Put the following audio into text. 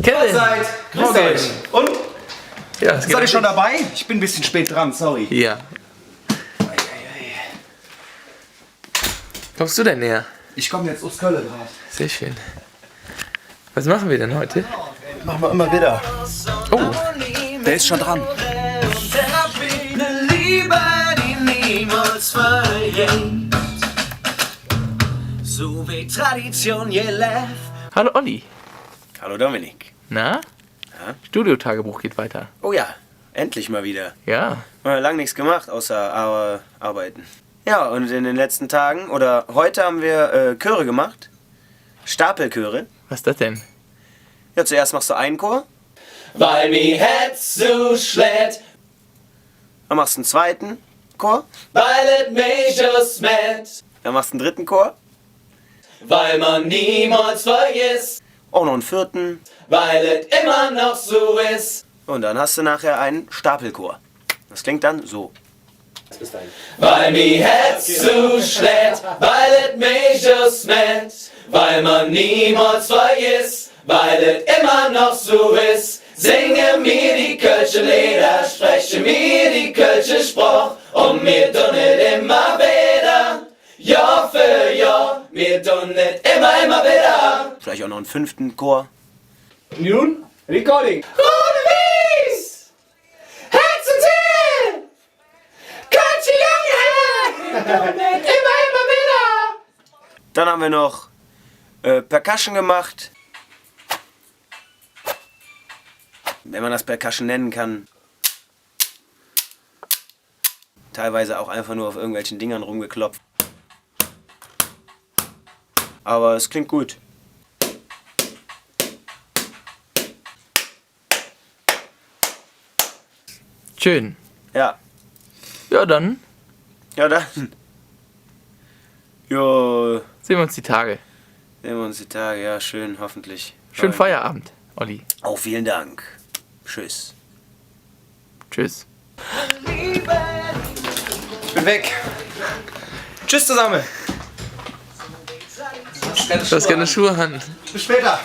Kevin! Grüßt euch! Und? Ja, es geht Seid ihr schon dabei? Ich bin ein bisschen spät dran, sorry. Ja. Kommst du denn näher? Ich komme jetzt aus Köln drauf. Sehr schön. Was machen wir denn heute? Machen wir immer wieder. Oh, Der ist schon dran. Eine Liebe, die niemals vergeht. So wie Tradition je lebt. hallo Olli. Hallo Dominik. Na? Ja? Studiotagebuch geht weiter. Oh ja, endlich mal wieder. Ja. Lang nichts gemacht, außer arbeiten. Ja, und in den letzten Tagen, oder heute haben wir Chöre gemacht. Stapelchöre. Was ist das denn? Ja, zuerst machst du einen Chor, Weil mi Herz so schlägt, dann machst du einen zweiten Chor, weil it mich just met. dann machst du einen dritten Chor, Weil man niemals vergisst, auch noch einen vierten weil it immer noch so ist. und dann hast du nachher einen Stapelchor. Das klingt dann so. Weil mi Herz so schlägt, weil it mich just met. Weil man niemals vergisst, weil it immer noch so ist. Singe mir die Kölsche Lieder, spreche mir die Kölsche Spruch und mir tun it immer wieder. Jahr für Jahr, mir tun it immer wieder. Vielleicht auch noch einen fünften Chor. Nun, Recording. Ohne Wies, Herz und Seele, Kölsche Junge, tun it immer wieder. Dann haben wir noch Percussion gemacht. Wenn man das Percussion nennen kann. Teilweise auch einfach nur auf irgendwelchen Dingern rumgeklopft. Aber es klingt gut. Schön. Ja. Ja, dann Ja, dann. Jo, sehen wir uns die Tage. sehen wir uns die Tage. Ja, schön, hoffentlich. Schönen Feierabend, Olli. Oh, vielen Dank. Tschüss. Tschüss. Ich bin weg. Tschüss zusammen. Du hast keine Schuhe an. Bis später.